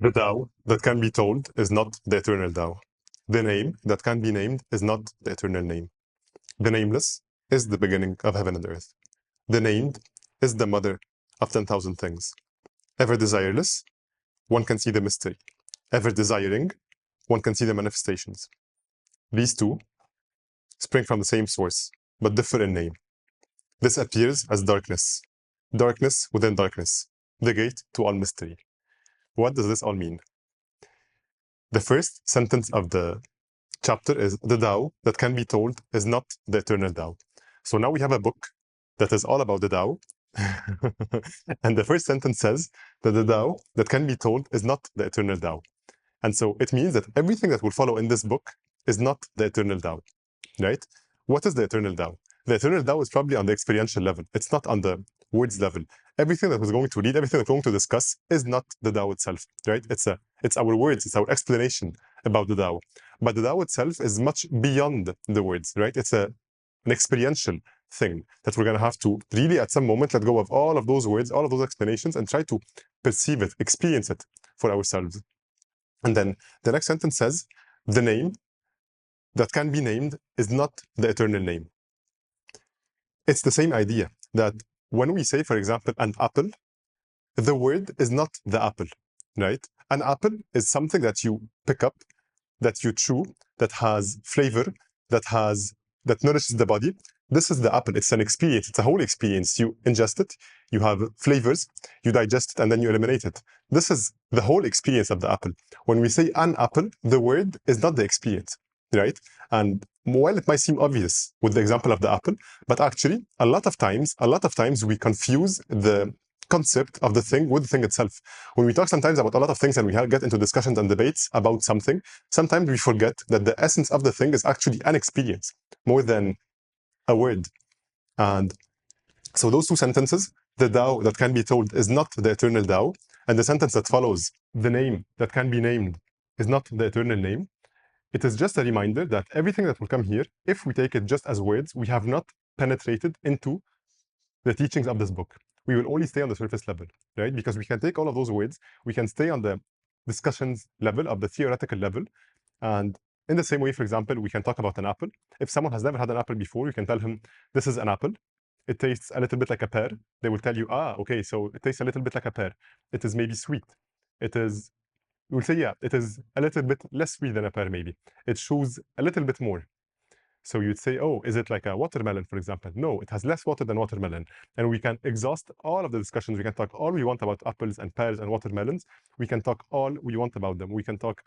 The Tao that can be told is not the eternal Tao. The name that can be named is not the eternal name. The nameless is the beginning of heaven and earth. The named is the mother of 10,000 things. Ever desireless, one can see the mystery. Ever desiring, one can see the manifestations. These two spring from the same source, but differ in name. This appears as darkness. Darkness within darkness, the gate to all mystery. What does this all mean? The first sentence of the chapter is the Tao that can be told is not the eternal Tao. So now we have a book that is all about the Tao. And the first sentence says that the Tao that can be told is not the eternal Tao. And so it means that everything that will follow in this book is not the eternal Tao, right? What is the eternal Tao? The eternal Tao is probably on the experiential level. It's not on the words level. Everything that we're going to read, everything that we're going to discuss is not the Tao itself, right? It's our words, it's our explanation about the Tao. But the Tao itself is much beyond the words, right? It's an experiential thing that we're going to have to really at some moment let go of all of those words, all of those explanations, and try to perceive it, experience it for ourselves. And then the next sentence says, the name that can be named is not the eternal name. It's the same idea that when we say, for example, an apple, the word is not the apple, right? An apple is something that you pick up, that you chew, that has flavor, that nourishes the body. This is the apple. It's an experience. It's a whole experience. You ingest it, you have flavors, you digest it, and then you eliminate it. This is the whole experience of the apple. When we say an apple, the word is not the experience, right? And while it might seem obvious with the example of the apple, but actually a lot of times we confuse the concept of the thing with the thing itself. When we talk sometimes about a lot of things and we get into discussions and debates about something, sometimes we forget that the essence of the thing is actually an experience more than a word. And so those two sentences, the Tao that can be told is not the eternal Tao, and the sentence that follows, the name that can be named is not the eternal name. It is just a reminder that everything that will come here, if we take it just as words, we have not penetrated into the teachings of this book. We will only stay on the surface level, right? Because we can take all of those words, we can stay on the discussions level, of the theoretical level. And in the same way, for example, we can talk about an apple. If someone has never had an apple before, you can tell him, this is an apple. It tastes a little bit like a pear. They will tell you, okay, so it tastes a little bit like a pear. It is maybe sweet. It is, you will say, yeah, it is a little bit less sweet than a pear, maybe. It chews a little bit more. So you'd say, oh, is it like a watermelon, for example? No, it has less water than watermelon. And we can exhaust all of the discussions. We can talk all we want about apples and pears and watermelons. We can talk all we want about them. We can talk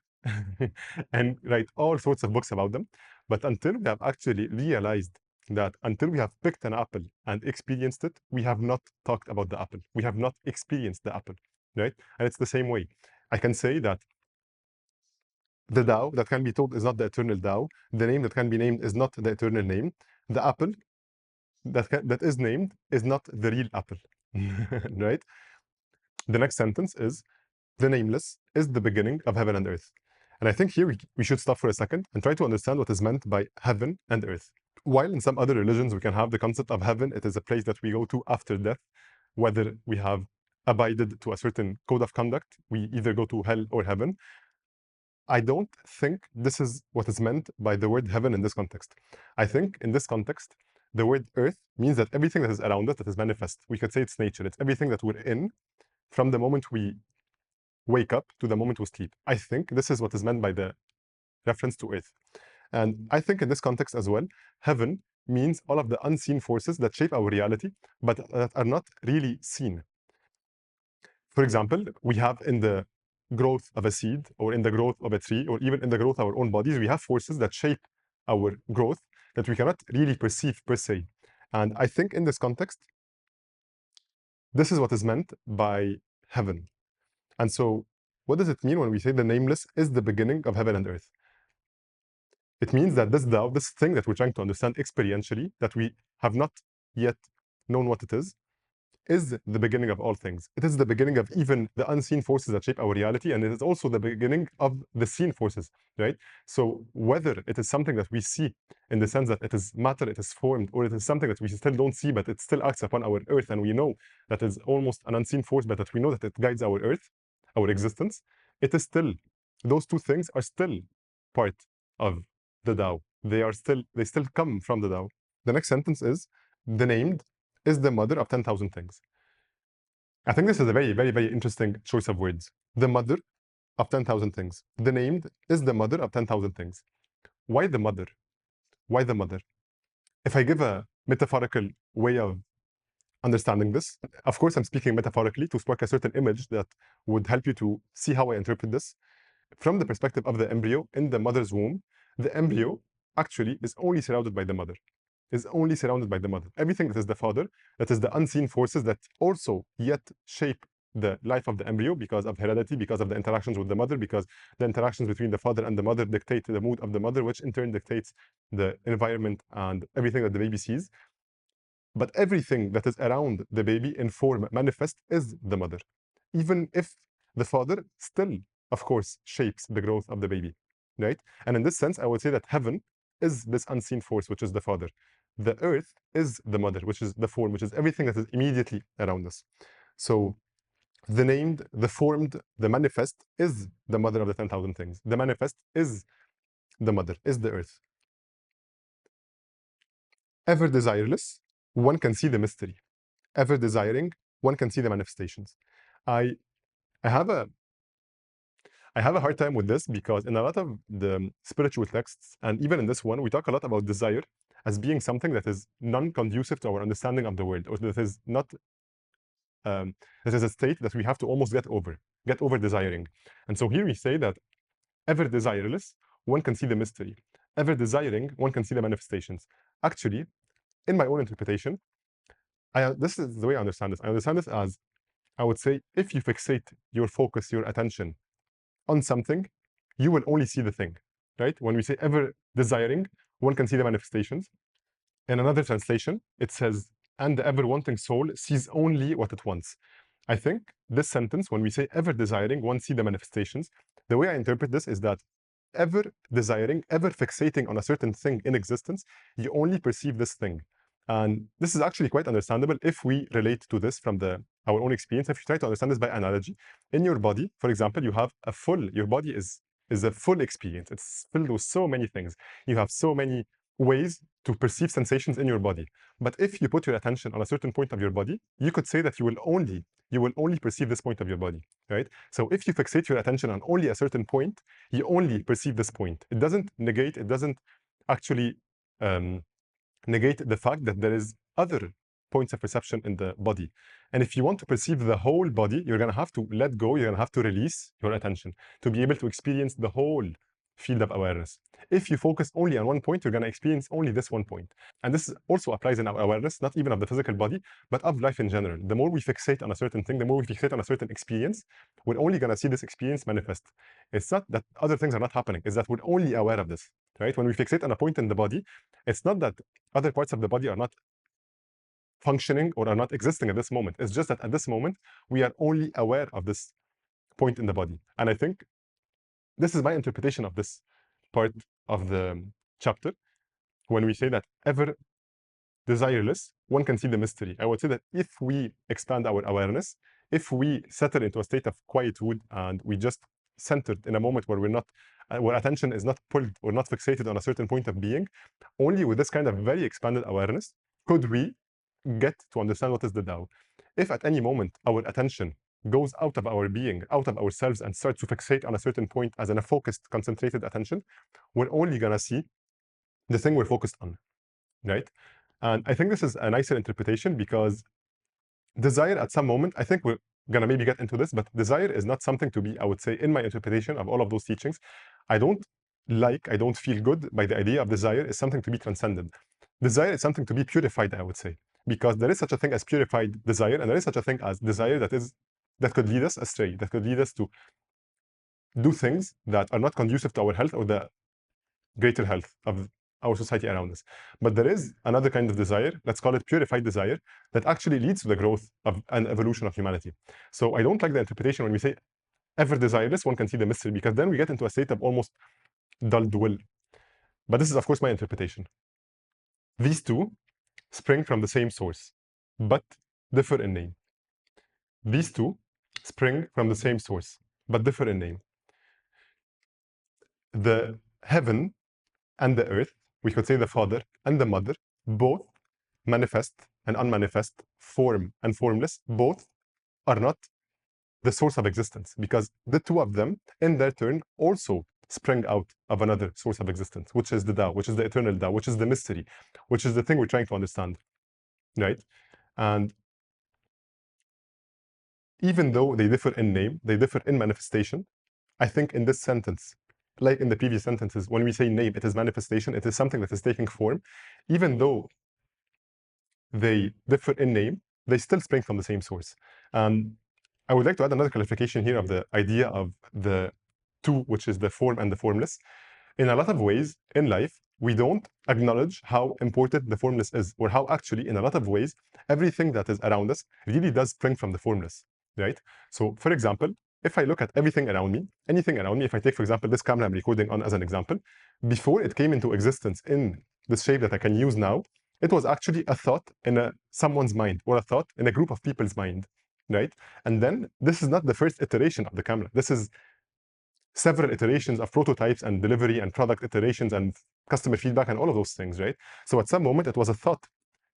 and write all sorts of books about them. But until we have actually realized that, until we have picked an apple and experienced it, we have not talked about the apple. We have not experienced the apple, right? And it's the same way. I can say that the Tao that can be told is not the eternal Tao. The name that can be named is not the eternal name. The apple that is named is not the real apple, right? The next sentence is, the nameless is the beginning of heaven and earth. And I think here we should stop for a second and try to understand what is meant by heaven and earth. While in some other religions we can have the concept of heaven, it is a place that we go to after death, whether we have abided to a certain code of conduct, we either go to hell or heaven. I don't think this is what is meant by the word heaven in this context. I think in this context, the word earth means that everything that is around us, that is manifest, we could say it's nature. It's everything that we're in from the moment we wake up to the moment we sleep. I think this is what is meant by the reference to earth. And I think in this context as well, heaven means all of the unseen forces that shape our reality, but that are not really seen. For example, we have in the growth of a seed, or in the growth of a tree, or even in the growth of our own bodies, we have forces that shape our growth that we cannot really perceive per se. And I think in this context, this is what is meant by heaven. And so what does it mean when we say the nameless is the beginning of heaven and earth? It means that this Tao, this thing that we're trying to understand experientially, that we have not yet known what it is the beginning of all things. It is the beginning of even the unseen forces that shape our reality, and it is also the beginning of the seen forces, right? So whether it is something that we see in the sense that it is matter, it is formed, or it is something that we still don't see, but it still acts upon our earth, and we know that is almost an unseen force, but that we know that it guides our earth, our existence, it is still, those two things are still part of the Tao. They still come from the Tao. The next sentence is, the named is the mother of 10,000 things. I think this is a very, very, very interesting choice of words. The mother of 10,000 things. The named is the mother of 10,000 things. Why the mother? Why the mother? If I give a metaphorical way of understanding this, of course, I'm speaking metaphorically to spark a certain image that would help you to see how I interpret this. From the perspective of the embryo in the mother's womb, the embryo actually is only surrounded by the mother. Is only surrounded by the mother. Everything that is the father, that is the unseen forces that also yet shape the life of the embryo because of heredity, because of the interactions with the mother, because the interactions between the father and the mother dictate the mood of the mother, which in turn dictates the environment and everything that the baby sees. But everything that is around the baby in form manifest is the mother, even if the father still, of course, shapes the growth of the baby, right? And in this sense, I would say that heaven is this unseen force, which is the father. The earth is the mother, which is the form, which is everything that is immediately around us. So the named, the formed, the manifest is the mother of the 10,000 things. The manifest is the mother, is the earth. Ever desireless, one can see the mystery. Ever desiring, one can see the manifestations. I I have a I have a hard time with this because in a lot of the spiritual texts, and even in this one, we talk a lot about desire as being something that is non-conducive to our understanding of the world, or that is not that is a state that we have to almost get over desiring. And so here we say that ever desireless, one can see the mystery. Ever desiring, one can see the manifestations. Actually, in my own interpretation, this is the way I understand this. I understand this as, I would say, if you fixate your focus, your attention on something, you will only see the thing, right? When we say ever desiring, one can see the manifestations. In another translation, it says, and the ever wanting soul sees only what it wants. I think this sentence, when we say ever desiring, one see the manifestations, the way I interpret this is that ever desiring, ever fixating on a certain thing in existence, you only perceive this thing. And this is actually quite understandable if we relate to this from our own experience. If you try to understand this by analogy, in your body, for example, your body is a full experience. It's filled with so many things. You have so many ways to perceive sensations in your body. But if you put your attention on a certain point of your body, you could say that you will only perceive this point of your body, right? So if you fixate your attention on only a certain point, you only perceive this point. It doesn't actually negate the fact that there is other points of perception in the body. And if you want to perceive the whole body, you're going to have to let go, you're going to have to release your attention to be able to experience the whole field of awareness. If you focus only on one point, you're going to experience only this one point. And this also applies in our awareness, not even of the physical body, but of life in general. The more we fixate on a certain thing, the more we fixate on a certain experience, we're only going to see this experience manifest. It's not that other things are not happening, it's that we're only aware of this, right? When we fixate on a point in the body, it's not that other parts of the body are not functioning or are not existing at this moment. It's just that at this moment, we are only aware of this point in the body. And I think this is my interpretation of this part of the chapter. When we say that ever desireless, one can see the mystery. I would say that if we expand our awareness, if we settle into a state of quietude and we just centered in a moment where we're not, where attention is not pulled or not fixated on a certain point of being, only with this kind of very expanded awareness could we get to understand what is the Tao. If at any moment our attention goes out of our being, out of ourselves, and starts to fixate on a certain point as in a focused, concentrated attention, we're only gonna see the thing we're focused on, right? And I think this is a nicer interpretation because desire at some moment, I think we're gonna maybe get into this, but desire is not something to be, I would say, in my interpretation of all of those teachings, I don't feel good by the idea of desire is something to be transcended. Desire is something to be purified, I would say, because there is such a thing as purified desire, and there is such a thing as desire that could lead us astray, that could lead us to do things that are not conducive to our health or the greater health of our society around us. But there is another kind of desire, let's call it purified desire, that actually leads to the growth of an evolution of humanity. So I don't like the interpretation when we say ever desireless, one can see the mystery, because then we get into a state of almost dulled will. But this is, of course, my interpretation. These two spring from the same source, but differ in name. These two spring from the same source, but differ in name. The heaven and the earth, we could say the father and the mother, both manifest and unmanifest, form and formless, both are not the source of existence, because the two of them, in their turn, also sprang out of another source of existence, which is the Tao, which is the eternal Tao, which is the mystery, which is the thing we're trying to understand, right? And even though they differ in name, they differ in manifestation. I think in this sentence, like in the previous sentences, when we say name, it is manifestation, it is something that is taking form. Even though they differ in name, they still spring from the same source. I would like to add another clarification here of the idea of the two, which is the form and the formless. In a lot of ways in life, we don't acknowledge how important the formless is, or how actually, in a lot of ways, everything that is around us really does spring from the formless, right? So, for example, if I look at everything around me, anything around me, if I take, for example, this camera I'm recording on as an example, before it came into existence in the shape that I can use now, it was actually a thought in someone's mind, or a thought in a group of people's mind, right? And then this is not the first iteration of the camera. This is several iterations of prototypes and delivery and product iterations and customer feedback and all of those things, right? So at some moment, it was a thought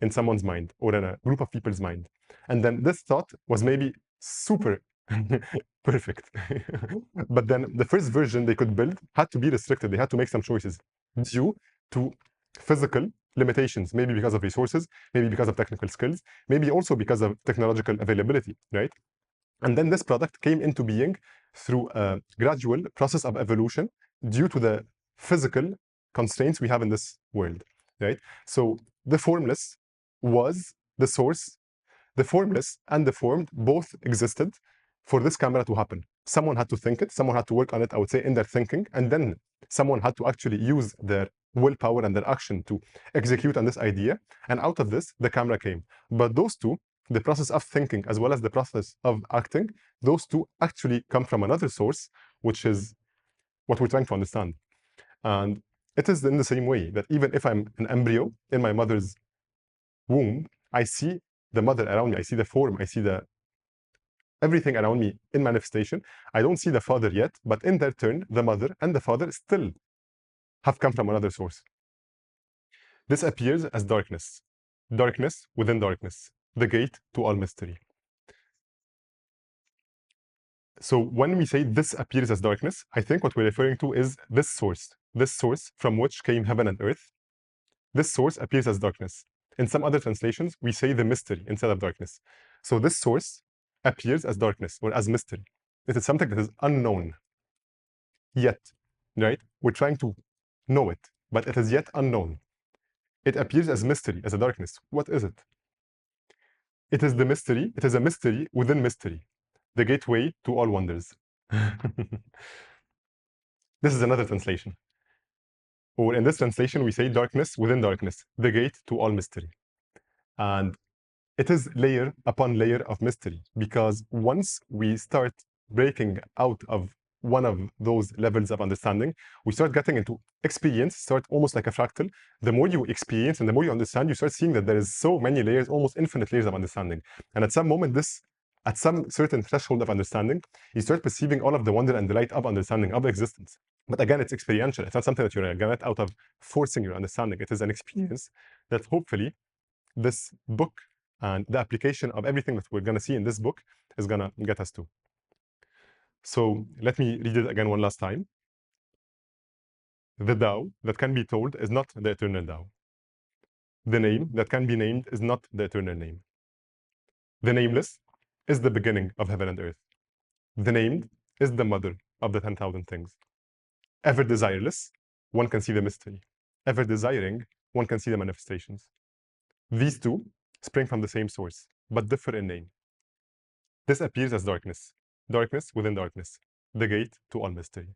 in someone's mind or in a group of people's mind. And then this thought was maybe super perfect. But then the first version they could build had to be restricted. They had to make some choices due to physical limitations, maybe because of resources, maybe because of technical skills, maybe also because of technological availability, right? And then this product came into being through a gradual process of evolution due to the physical constraints we have in this world, right? So the formless was the source. The formless and the formed both existed for this camera to happen. Someone had to think it, someone had to work on it, I would say, in their thinking, and then someone had to actually use their willpower and their action to execute on this idea. And out of this, the camera came. But those two, the process of thinking as well as the process of acting, those two actually come from another source, which is what we're trying to understand. And it is in the same way that even if I'm an embryo in my mother's womb, I see the mother around me, I see the form, I see the everything around me in manifestation. I don't see the father yet, but in their turn, the mother and the father still have come from another source. This appears as darkness, darkness within darkness, the gate to all mystery. So when we say this appears as darkness, I think what we're referring to is this source from which came heaven and earth. This source appears as darkness. In some other translations, we say the mystery instead of darkness. So this source appears as darkness or as mystery. It is something that is unknown yet, right? We're trying to know it, but it is yet unknown. It appears as mystery, as a darkness. What is it? It is the mystery. It is a mystery within mystery, the gateway to all wonders. This is another translation. Or in this translation, we say darkness within darkness, the gate to all mystery. And it is layer upon layer of mystery, because once we start breaking out of one of those levels of understanding, we start getting into experience, start almost like a fractal. The more you experience and the more you understand, you start seeing that there is so many layers, almost infinite layers of understanding. And at some moment, at some certain threshold of understanding, you start perceiving all of the wonder and delight of understanding, of existence. But again, it's experiential. It's not something that you're going to get out of forcing your understanding. It is an experience that hopefully this book and the application of everything that we're going to see in this book is going to get us to. So let me read it again one last time. The Tao that can be told is not the eternal Tao. The name that can be named is not the eternal name. The nameless is the beginning of heaven and earth. The named is the mother of the 10,000 things. Ever desireless, one can see the mystery. Ever desiring, one can see the manifestations. These two spring from the same source, but differ in name. This appears as darkness, darkness within darkness, the gate to all mystery.